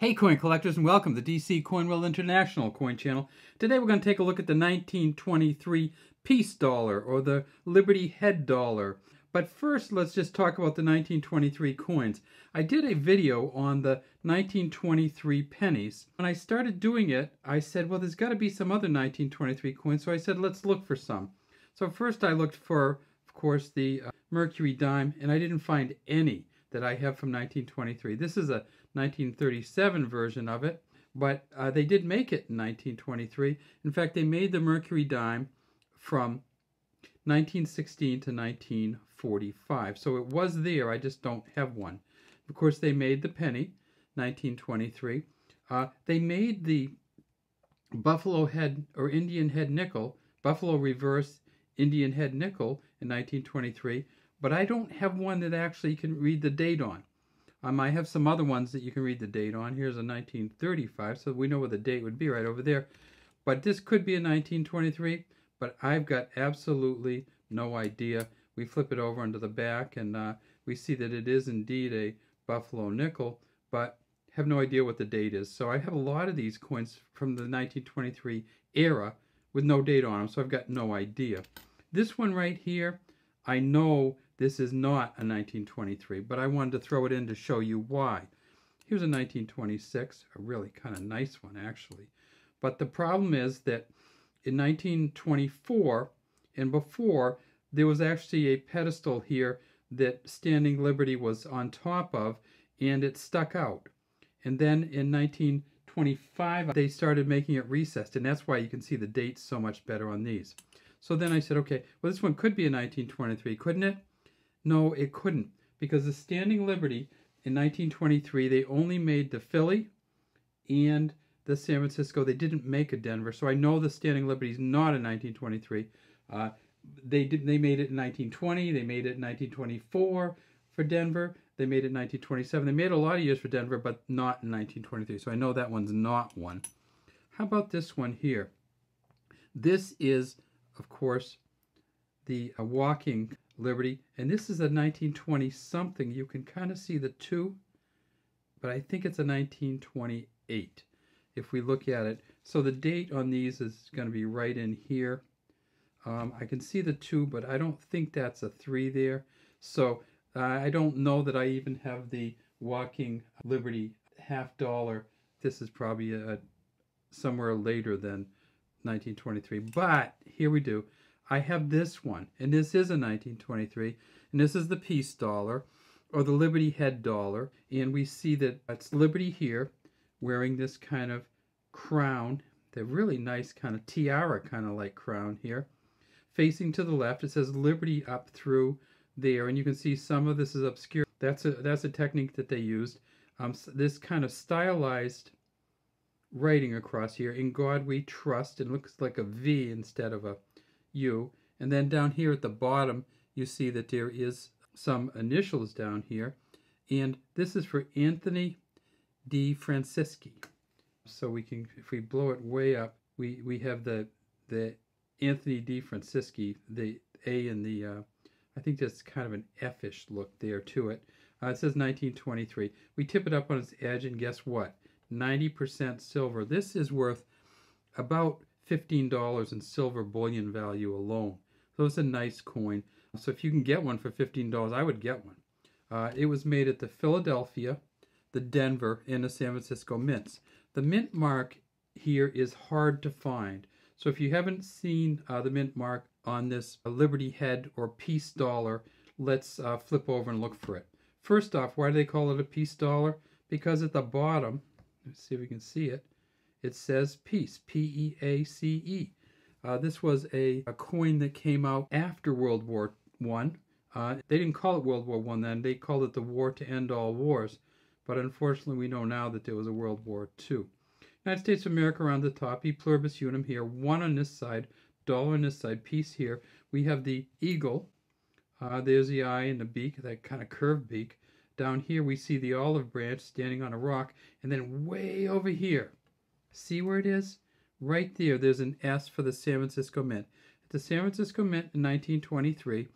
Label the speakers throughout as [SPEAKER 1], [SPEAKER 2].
[SPEAKER 1] Hey coin collectors, and welcome to the DC Coin World International Coin Channel. Today we're going to take a look at the 1923 peace dollar, or the Liberty Head dollar. But first, let's just talk about the 1923 coins. I did a video on the 1923 pennies. When I started doing it, I said, well, there's got to be some other 1923 coins, so I said, let's look for some. So first I looked for, of course, the Mercury Dime, and I didn't find any that I have from 1923. This is a 1937 version of it, but they did make it in 1923. In fact, they made the Mercury Dime from 1916 to 1945. So it was there, I just don't have one. Of course, they made the penny, 1923. They made the Buffalo Head or Indian Head nickel, Buffalo Reverse Indian Head nickel in 1923, but I don't have one that actually can read the date on. I have some other ones that you can read the date on. Here's a 1935, so we know what the date would be right over there. But this could be a 1923, but I've got absolutely no idea. We flip it over onto the back, and we see that it is indeed a Buffalo nickel, but have no idea what the date is. So I have a lot of these coins from the 1923 era with no date on them, so I've got no idea. This one right here, I know this is not a 1923, but I wanted to throw it in to show you why. Here's a 1926, a really kind of nice one actually. But the problem is that in 1924 and before, there was actually a pedestal here that Standing Liberty was on top of, and it stuck out. And then in 1925, they started making it recessed, and that's why you can see the dates so much better on these. So then I said, okay, well, this one could be a 1923, couldn't it? No, it couldn't, because the Standing Liberty in 1923, they only made the Philly and the San Francisco. They didn't make a Denver, so I know the Standing Liberty is not a 1923. They made it in 1920. They made it in 1924 for Denver. They made it in 1927. They made a lot of years for Denver, but not in 1923. So I know that one's not one. How about this one here? This is, of course, the Walking Liberty, and this is a 1920 something. You can kind of see the two, but I think it's a 1928 if we look at it. So the date on these is going to be right in here. I can see the two, but I don't think that's a 3 there. So I don't know that I even have the Walking Liberty half dollar. This is probably somewhere later than 1923, but here we do. I have this one, and this is a 1923, and this is the peace dollar, or the Liberty Head dollar, and we see that it's Liberty here, wearing this kind of crown, the really nice kind of tiara kind of like crown here. Facing to the left, it says Liberty up through there, and you can see some of this is obscure. That's a technique that they used. This kind of stylized writing across here, "In God We Trust," and it looks like a V instead of a U. And then down here at the bottom, you see that there is some initials down here, and this is for Anthony D. Francisci. So we can, if we blow it way up, we have the Anthony D. Francisci, the A and the I think that's kind of an F-ish look there to it. It says 1923. We tip it up on its edge, and guess what? 90% silver. This is worth about $15 in silver bullion value alone. So it's a nice coin. So if you can get one for $15, I would get one. It was made at the Philadelphia, the Denver, and the San Francisco mints. The mint mark here is hard to find. So if you haven't seen the mint mark on this Liberty Head or peace dollar, let's flip over and look for it. First off, why do they call it a peace dollar? Because at the bottom, let's see if we can see it, it says peace, P-E-A-C-E. This was a coin that came out after World War I. They didn't call it World War I then, they called it the War to End All Wars. But unfortunately, we know now that there was a World War II. United States of America around the top, E pluribus unum here, 1 on this side, dollar on this side, peace here. We have the eagle. There's the eye and the beak, that kind of curved beak. Down here, we see the olive branch standing on a rock. And then way over here, see where it is? Right there, there's an S for the San Francisco Mint. At the San Francisco Mint in 1923,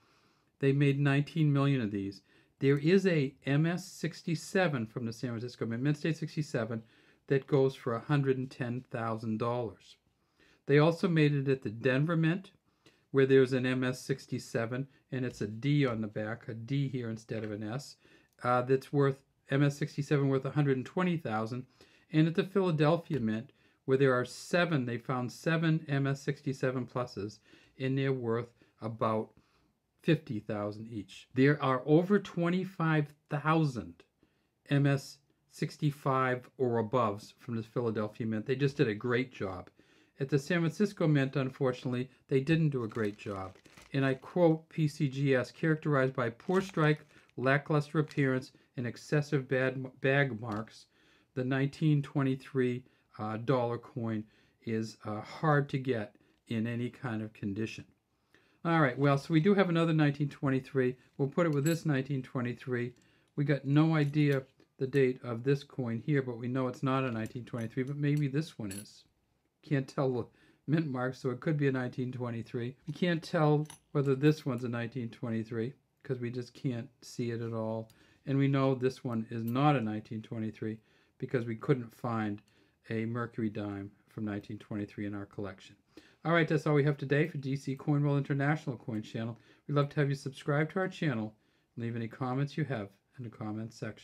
[SPEAKER 1] they made 19 million of these. There is a MS-67 from the San Francisco Mint State 67 that goes for $110,000. They also made it at the Denver Mint, where there's an MS-67, and it's a D on the back, a D here instead of an S, that's worth MS-67 worth $120,000. And at the Philadelphia Mint, where there are they found 7 MS-67 pluses, and they're worth about $50,000 each. There are over 25,000 MS-65 or aboves from the Philadelphia Mint. They just did a great job. At the San Francisco Mint, unfortunately, they didn't do a great job. And I quote PCGS, characterized by poor strike, lackluster appearance, and excessive bag marks, the 1923 dollar coin is hard to get in any kind of condition. All right, well, so we do have another 1923. We'll put it with this 1923. We got no idea the date of this coin here, but we know it's not a 1923, but maybe this one is. Can't tell the mint mark, so it could be a 1923. We can't tell whether this one's a 1923 because we just can't see it at all. And we know this one is not a 1923 because we couldn't find a Mercury Dime from 1923 in our collection. All right, that's all we have today for DC Coin World International Coin Channel. We'd love to have you subscribe to our channel. Leave any comments you have in the comments section.